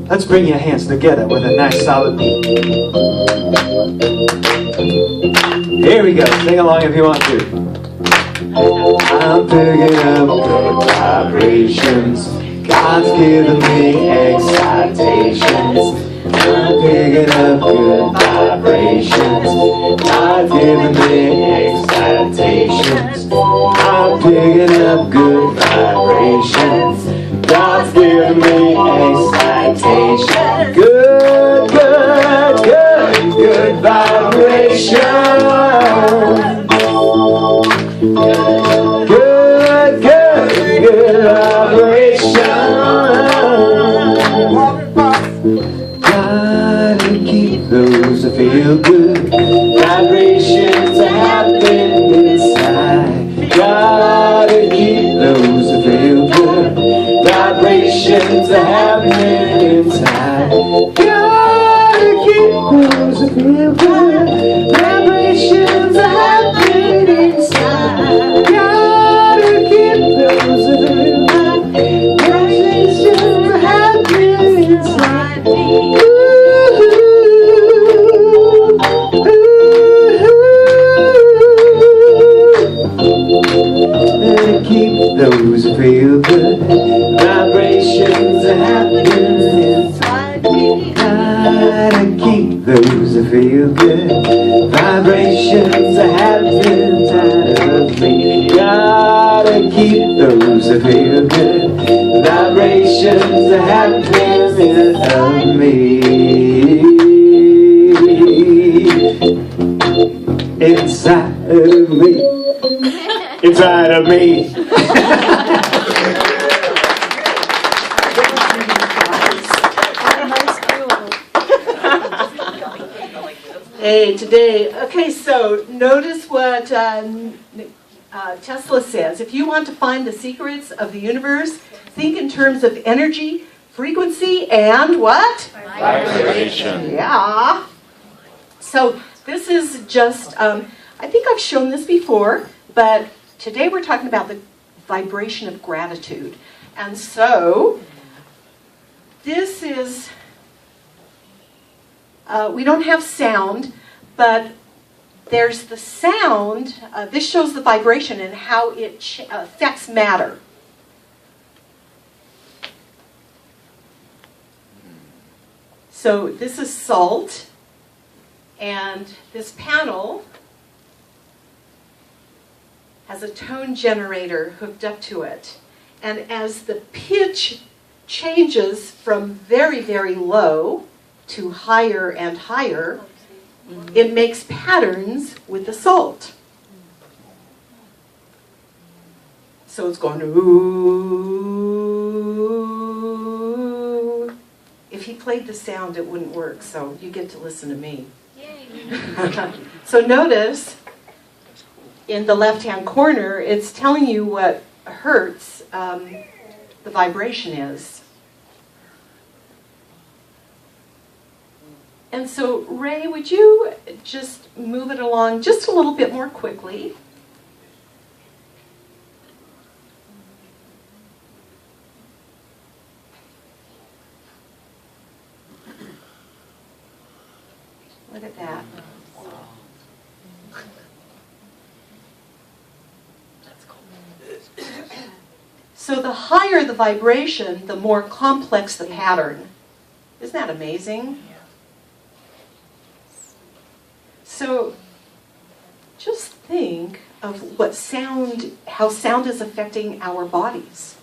Let's bring your hands together with a nice solid beat. Here we go. Sing along if you want to. I'm picking up good vibrations. God's giving me excitations. I'm picking up good vibrations. God's giving me excitations. I'm picking up good vibrations. God's giving me excitation. Good, good, good, good vibration. Good, good, good vibration. Gotta keep those that feel good. Vibrations are happening inside. Gotta keep those that feel good. Vibrations are happening inside. Gotta keep those that feel good. Vibrations are happening inside. Gotta keep those that feel good. Vibrations are happening inside. Gotta keep those that feel good. Vibrations are happening inside me. Gotta keep those that feel good. Vibrations are happening inside of me. Gotta keep those that feel good. Vibrations are happening inside of me. Inside of me. Inside of me. Hey, today, okay, so notice what Tesla says. If you want to find the secrets of the universe, think in terms of energy, frequency, and what? Vibration. Yeah. So this is just, I think I've shown this before, but today we're talking about the vibration of gratitude. And so this is, we don't have sound, but there's the sound. This shows the vibration and how it affects matter. So this is salt, and this panel has a tone generator hooked up to it. And as the pitch changes from very, very low to higher and higher, it makes patterns with the salt. So it's going ooh. If he played the sound, it wouldn't work, so you get to listen to me. Yay. So notice in the left-hand corner, it's telling you what hertz the vibration is. And so, Ray, would you just move it along just a little bit more quickly? Look at that. So the higher the vibration, the more complex the pattern. Isn't that amazing? So just think of what sound, how sound is affecting our bodies.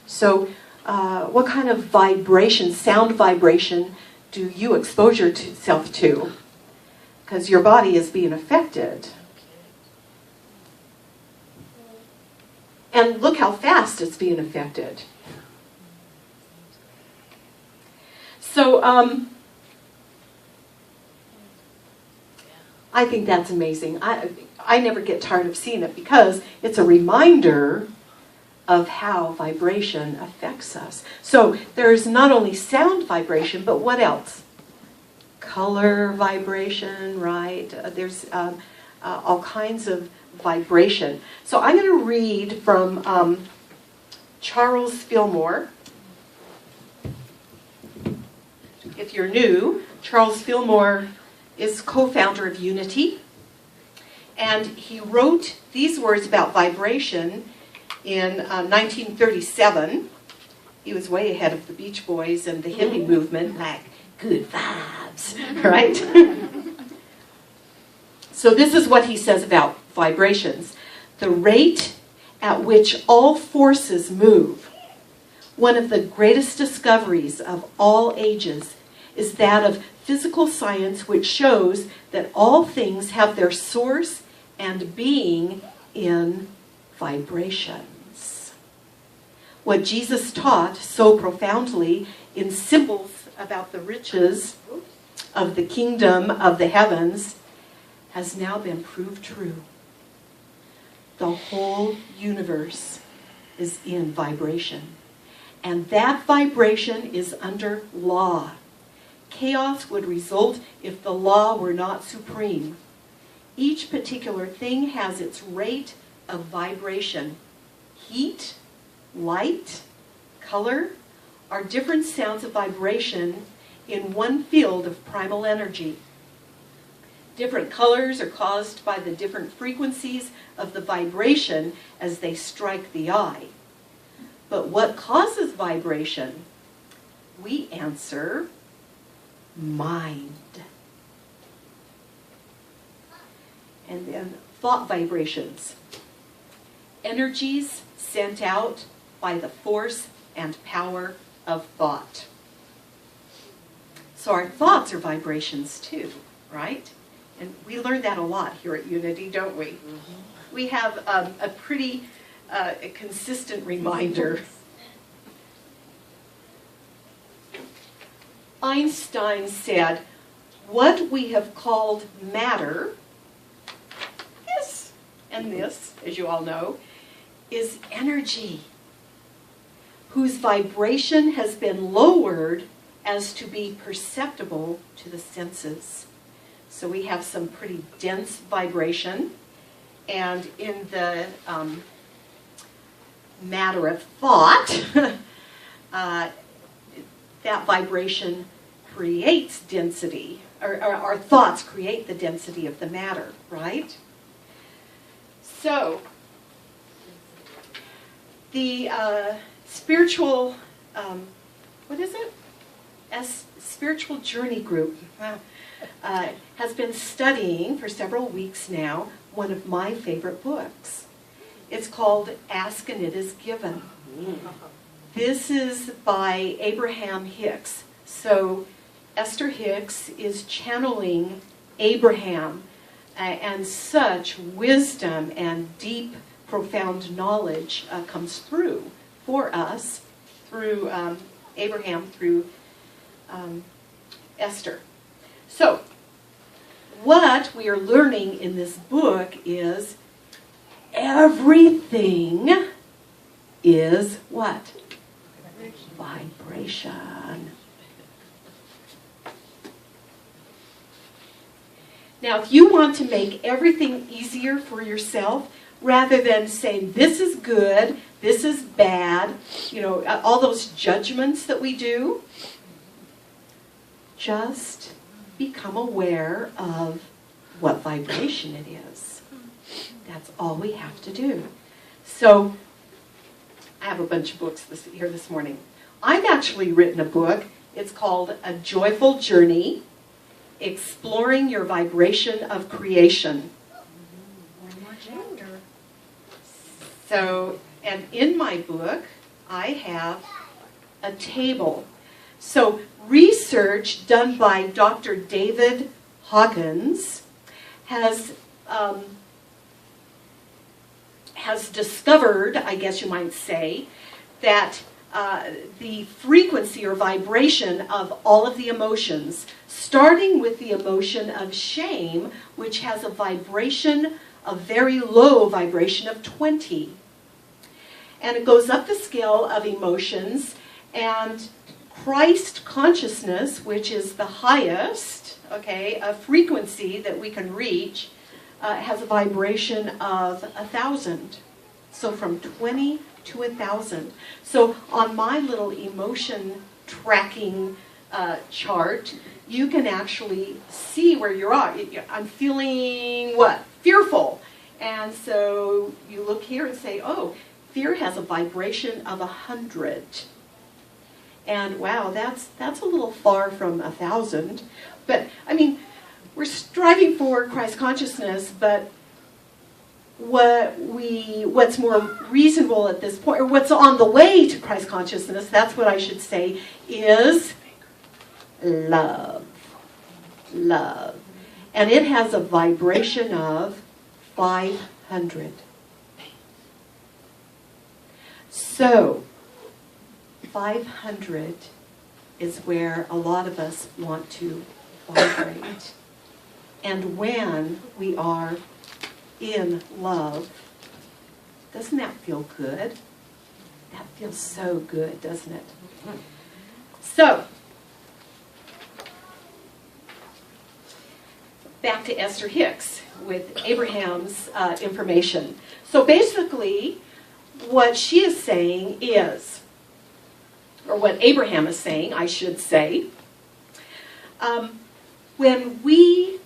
So what kind of vibration, sound vibration, do you expose yourself to? Because your body is being affected. And look how fast it's being affected. So I think that's amazing. I never get tired of seeing it because it's a reminder of how vibration affects us. So there's not only sound vibration, but what else? Color vibration, right? There's all kinds of vibration. So I'm going to read from Charles Fillmore. If you're new, Charles Fillmore is co-founder of Unity. And he wrote these words about vibration in 1937. He was way ahead of the Beach Boys and the hippie movement, like, good vibes, right? So this is what he says about vibrations. The rate at which all forces move, one of the greatest discoveries of all ages, is that of physical science, which shows that all things have their source and being in vibrations. What Jesus taught so profoundly in symbols about the riches of the kingdom of the heavens has now been proved true. The whole universe is in vibration, and that vibration is under law. Chaos would result if the law were not supreme. Each particular thing has its rate of vibration. Heat, light, color are different sounds of vibration in one field of primal energy. Different colors are caused by the different frequencies of the vibration as they strike the eye. But what causes vibration? We answer mind. And then thought vibrations. Energies sent out by the force and power of thought. So our thoughts are vibrations too, right? And we learn that a lot here at Unity, don't we? Mm-hmm. We have a pretty consistent reminder. Einstein said, what we have called matter, this and this, as you all know, is energy, whose vibration has been lowered as to be perceptible to the senses. So we have some pretty dense vibration, and in the matter of thought, that vibration creates density, or our thoughts create the density of the matter, right? So, the spiritual, what is it? Spiritual Journey Group has been studying for several weeks now one of my favorite books. It's called Ask and It Is Given. This is by Abraham Hicks. So Esther Hicks is channeling Abraham, and such wisdom and deep, profound knowledge comes through for us through Abraham, through Esther. So what we are learning in this book is everything is what? Vibration. Now, if you want to make everything easier for yourself, rather than saying this is good, this is bad, you know, all those judgments that we do, just become aware of what vibration it is. That's all we have to do. So, I have a bunch of books here this morning. I've actually written a book. It's called A Joyful Journey, Exploring Your Vibration of Creation. So, and in my book, I have a table. So, research done by Dr. David Hawkins has discovered, I guess you might say, that the frequency or vibration of all of the emotions, starting with the emotion of shame, which has a vibration, a very low vibration of 20. And it goes up the scale of emotions, and Christ consciousness, which is the highest, okay, a frequency that we can reach, has a vibration of 1,000. So from 20 to 1,000. So on my little emotion tracking chart, you can actually see where you're at. I'm feeling what? Fearful. And so you look here and say, oh, fear has a vibration of 100. And wow, that's a little far from 1,000. But I mean, we're striving for Christ consciousness, but what's more reasonable at this point, or what's on the way to Christ consciousness, that's what I should say, is love. Love. And it has a vibration of 500. So, 500 is where a lot of us want to vibrate. And when we are in love, doesn't that feel good? That feels so good, doesn't it? So, back to Esther Hicks with Abraham's information. So basically, what she is saying is, or what Abraham is saying, I should say, when we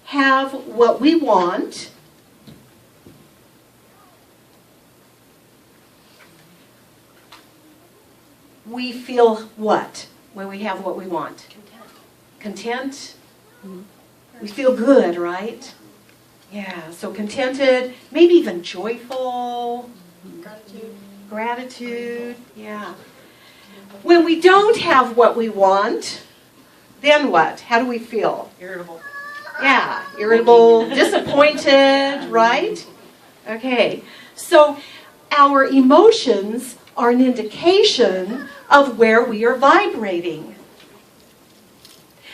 have what we want, we feel what when we have what we want? Content. Mm-hmm. We feel good, right? Yeah, so contented, maybe even joyful. Gratitude, yeah. When we don't have what we want, then what? How do we feel? Irritable. Yeah, irritable, disappointed, right? Okay, so our emotions are an indication of where we are vibrating.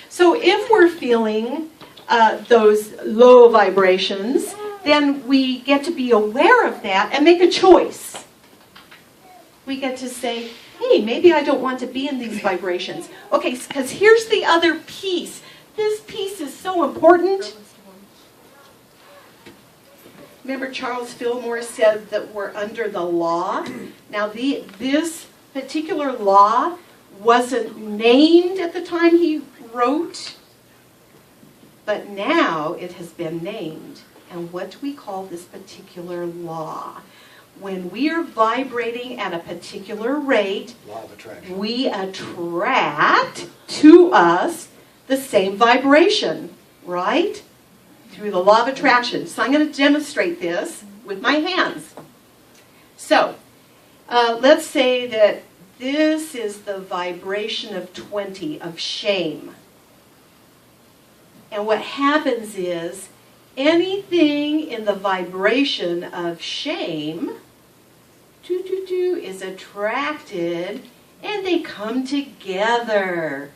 So if we're feeling those low vibrations, then we get to be aware of that and make a choice. We get to say, hey, maybe I don't want to be in these vibrations. Okay, because here's the other piece. This piece is so important. Remember Charles Fillmore said that we're under the law? Now this particular law wasn't named at the time he wrote, but now it has been named. And what do we call this particular law? When we are vibrating at a particular rate, Law of attraction. we attract to us the same vibration, right? Through the law of attraction. So I'm going to demonstrate this with my hands. So, let's say that this is the vibration of 20, of shame. And what happens is, anything in the vibration of shame is attracted, and they come together.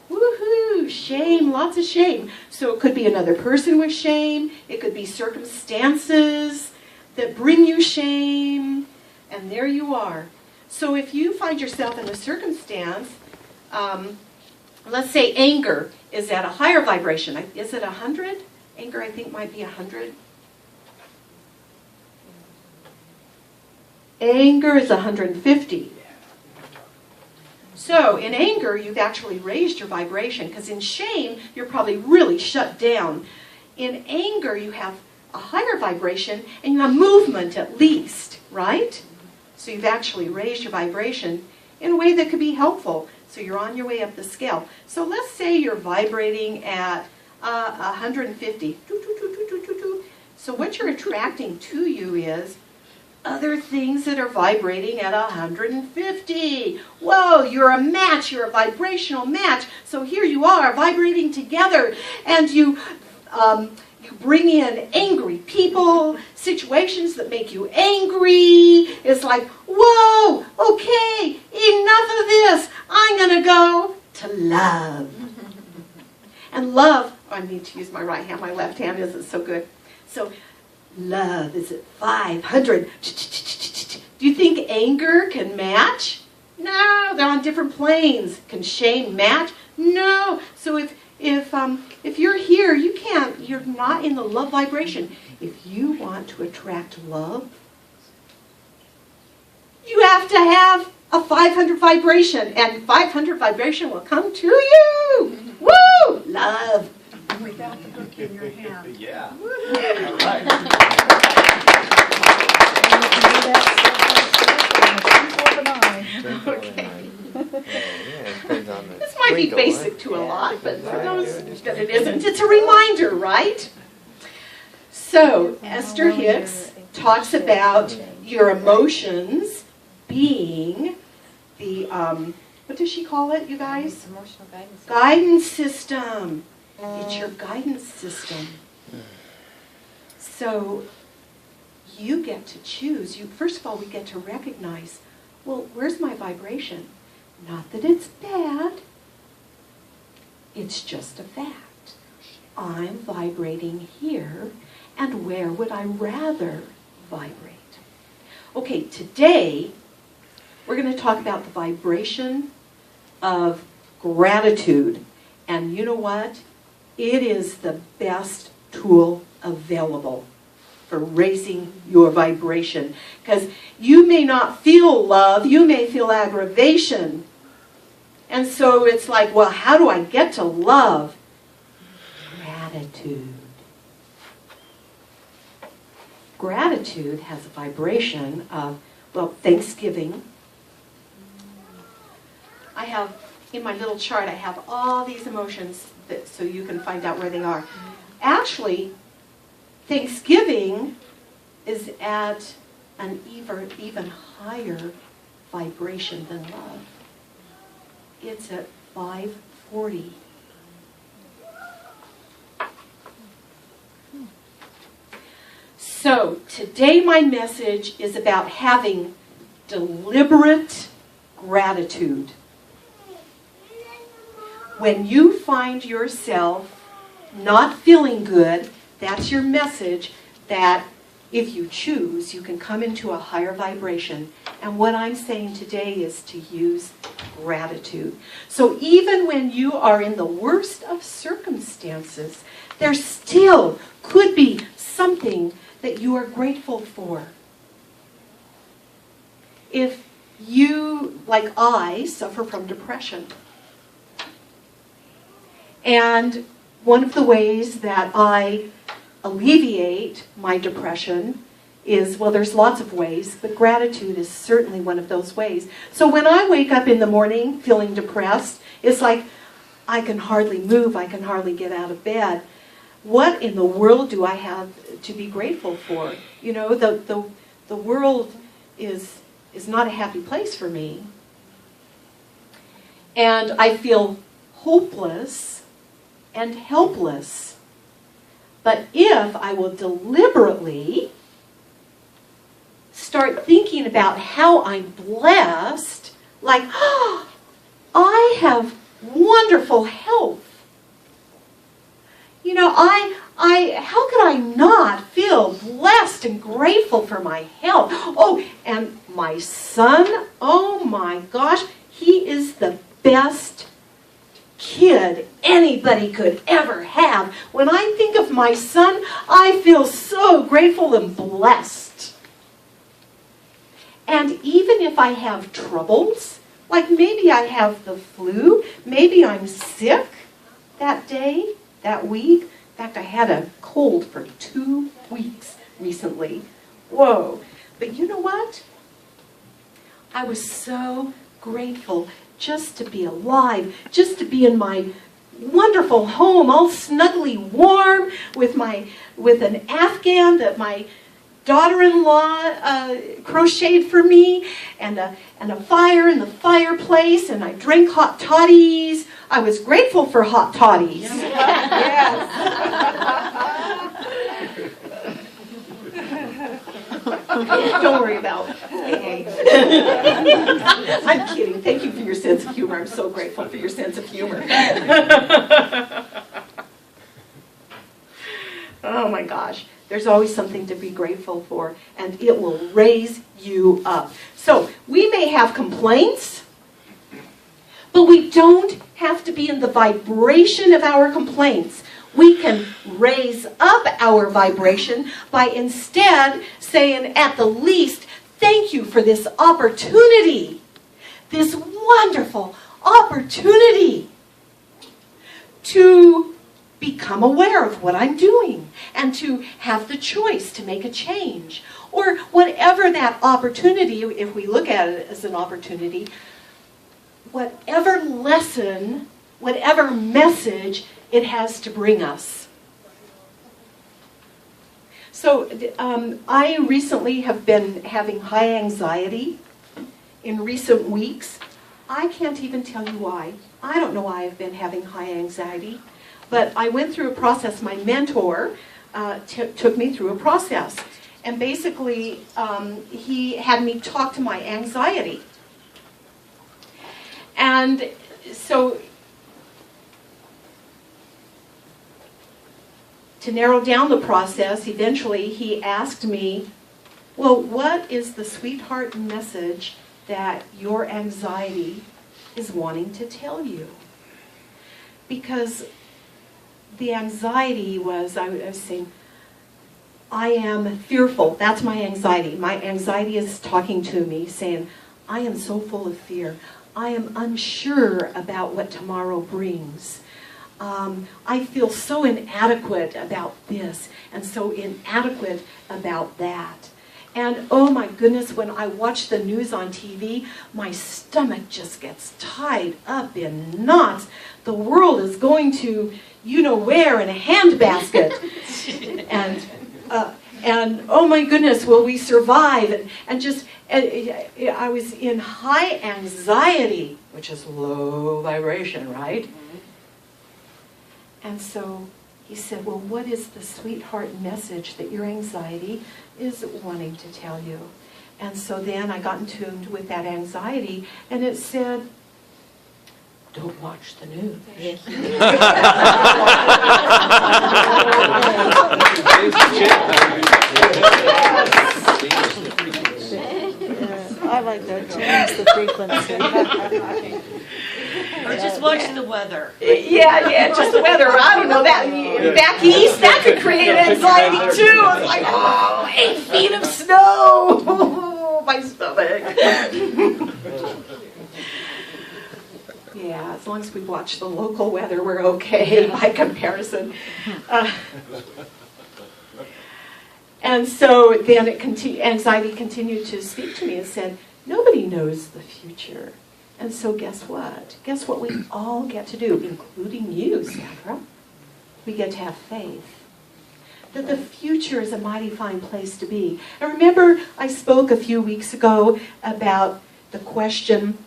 Woohoo! Shame, lots of shame. So it could be another person with shame. It could be circumstances that bring you shame. And there you are. So if you find yourself in a circumstance, let's say anger is at a higher vibration. Is it 100? Anger, I think, might be 100. Anger is 150. So in anger, you've actually raised your vibration, because in shame, you're probably really shut down. In anger, you have a higher vibration, and you have movement at least, right? So you've actually raised your vibration in a way that could be helpful. So you're on your way up the scale. So let's say you're vibrating at 150. So what you're attracting to you is other things that are vibrating at 150. Whoa, you're a match. You're a vibrational match. So here you are vibrating together, and you bring in angry people, situations that make you angry. It's like, whoa, okay, enough of this. I'm going to go to love. And love, I need to use my right hand. My left hand isn't so good. So love is at 500. Do you think anger can match? No, they're on different planes. Can shame match? No. So if you're here, you're not in the love vibration. If you want to attract love, you have to have a 500 vibration, and 500 vibration will come to you. Woo! Love. Without the book in your hand. Yeah. Okay. Yeah, This might be basic to a lot, but for those that it isn't, it's a reminder, right? So, Esther Hicks talks about your emotions being the, what does she call it, you guys? Emotional guidance. Guidance system. It's your guidance system. So, you get to choose. First of all, we get to recognize, well, where's my vibration? Not that it's bad. It's just a fact. I'm vibrating here, and where would I rather vibrate? Okay, today we're going to talk about the vibration of gratitude. And you know what? It is the best tool available for raising your vibration. Because you may not feel love, you may feel aggravation. And so it's like, well, how do I get to love? Gratitude. Gratitude has a vibration of, well, thanksgiving. I have, in my little chart, I have all these emotions so you can find out where they are. Actually, Thanksgiving is at an even higher vibration than love. It's at 540. So today my message is about having deliberate gratitude. When you find yourself not feeling good, that's your message that if you choose, you can come into a higher vibration. And what I'm saying today is to use gratitude. So even when you are in the worst of circumstances, there still could be something that you are grateful for. If you, like I, suffer from depression, and one of the ways that I alleviate my depression is, well, there's lots of ways, but gratitude is certainly one of those ways. So when I wake up in the morning feeling depressed, it's like I can hardly move, I can hardly get out of bed. What in the world do I have to be grateful for? You know, the world is not a happy place for me. And I feel hopeless and helpless. But if I will deliberately start thinking about how I'm blessed, like, oh, I have wonderful health. You know, how could I not feel blessed and grateful for my health? Oh, and my son, oh my gosh, he is the best kid anybody could ever have. When I think of my son, I feel so grateful and blessed. And even if I have troubles, like maybe I have the flu, maybe I'm sick that day, that week. In fact, I had a cold for 2 weeks recently. Whoa. But you know what? I was so grateful just to be alive, just to be in my wonderful home, all snugly warm, with an Afghan that my daughter-in-law crocheted for me, and a fire in the fireplace, and I drank hot toddies. I was grateful for hot toddies. Don't worry about it. I'm kidding. Thank you for your sense of humor. I'm so grateful for your sense of humor. oh my gosh, there's always something to be grateful for, and it will raise you up. So we may have complaints, but we don't have to be in the vibration of our complaints. We can raise up our vibration by instead saying, at the least, thank you for this opportunity, this wonderful opportunity to become aware of what I'm doing and to have the choice to make a change. Or whatever that opportunity, if we look at it as an opportunity, whatever lesson, whatever message it has to bring us. So I recently have been having high anxiety in recent weeks. I can't even tell you why. I don't know why I've been having high anxiety. But I went through a process. My mentor took me through a process. And basically, he had me talk to my anxiety. And so, to narrow down the process, eventually he asked me, well, what is the sweetheart message that your anxiety is wanting to tell you? Because the anxiety was, I was saying, I am fearful. That's my anxiety. My anxiety is talking to me, saying, I am so full of fear. I am unsure about what tomorrow brings. I feel so inadequate about this and so inadequate about that. And oh my goodness, when I watch the news on TV, my stomach just gets tied up in knots. The world is going to, you know where, in a handbasket. And oh my goodness, will we survive? And just, I was in high anxiety, which is low vibration, right? And so he said, well, what is the sweetheart message that your anxiety is wanting to tell you? And so then I got in tune with that anxiety, and it said, don't watch the news. I like that. Change the frequency. Or just watch the weather. Yeah, just the weather. I don't know, that back east, that could create anxiety too. It's like, oh, 8 feet of snow. Oh, my stomach. Yeah, as long as we watch the local weather, we're okay by comparison. And so then anxiety continued to speak to me and said, nobody knows the future. And so guess what? Guess what we all get to do, including you, Sandra? We get to have faith that the future is a mighty fine place to be. And remember, I spoke a few weeks ago about the question,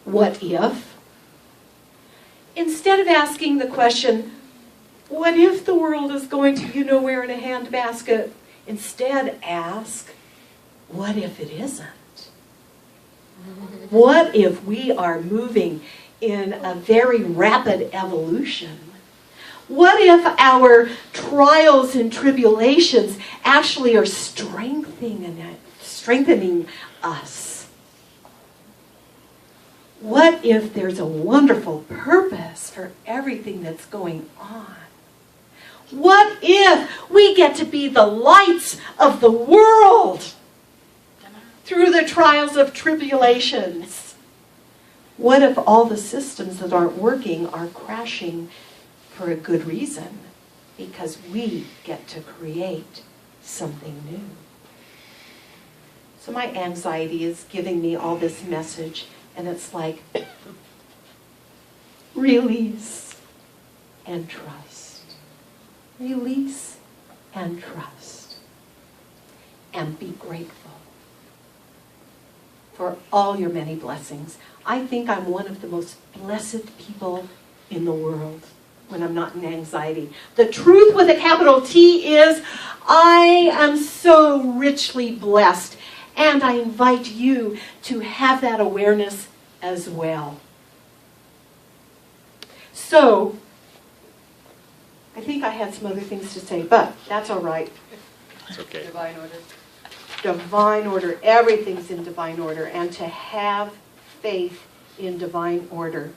what if? Instead of asking the question, what if the world is going to you know where in a handbasket? Instead ask, what if it isn't? What if we are moving in a very rapid evolution? What if our trials and tribulations actually are strengthening us? What if there's a wonderful purpose for everything that's going on? What if we get to be the lights of the world through the trials of tribulations? What if all the systems that aren't working are crashing for a good reason? Because we get to create something new. So my anxiety is giving me all this message, and it's like, release and trust. Release and trust. And be grateful for all your many blessings. I think I'm one of the most blessed people in the world when I'm not in anxiety. The truth with a capital T is I am so richly blessed, and I invite you to have that awareness as well. So, I think I had some other things to say, but that's all right. It's okay. Divine order. Divine order. Everything's in divine order. And to have faith in divine order.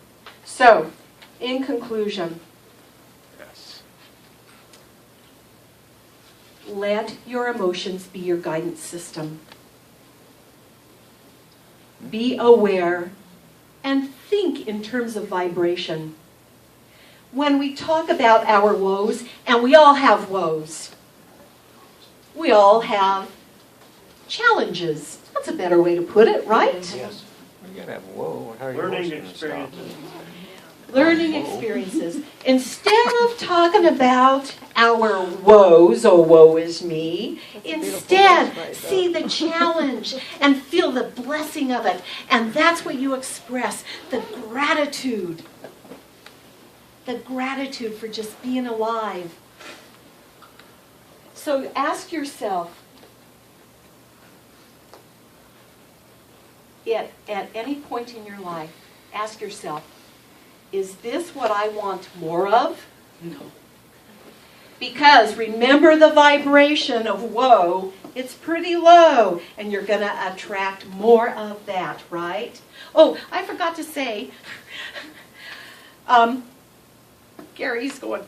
So, in conclusion, Yes. let your emotions be your guidance system. Be aware and think in terms of vibration. When we talk about our woes, and we all have woes, we all have challenges. That's a better way to put it, right? Yes. You gotta have whoa. How are your Learning voice gonna stop? experiences. Learning experiences. Instead of talking about our woes, oh woe is me, instead see the challenge and feel the blessing of it. And that's what you express, the gratitude. The gratitude for just being alive. So ask yourself, at any point in your life, ask yourself, is this what I want more of? No. Because remember the vibration of woe, it's pretty low, and you're going to attract more of that, right? Oh, I forgot to say, Gary's going,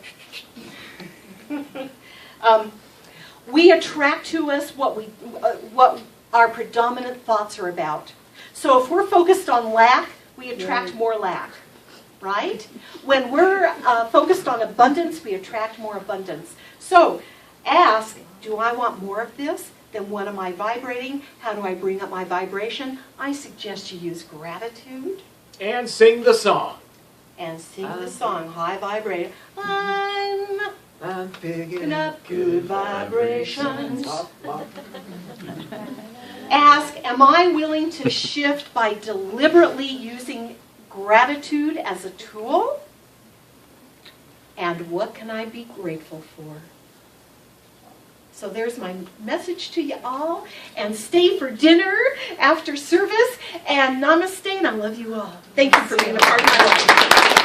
we attract to us what our predominant thoughts are about. So if we're focused on lack, we attract more lack. Right? When we're focused on abundance, we attract more abundance. So ask, do I want more of this? Then what am I vibrating? How do I bring up my vibration? I suggest you use gratitude. And sing the song. And sing the song, high vibrating. I'm picking up good vibrations. Ask, am I willing to shift by deliberately using gratitude as a tool? And what can I be grateful for? So there's my message to you all. And stay for dinner after service. And namaste, and I love you all. Thank you for being a part of my life.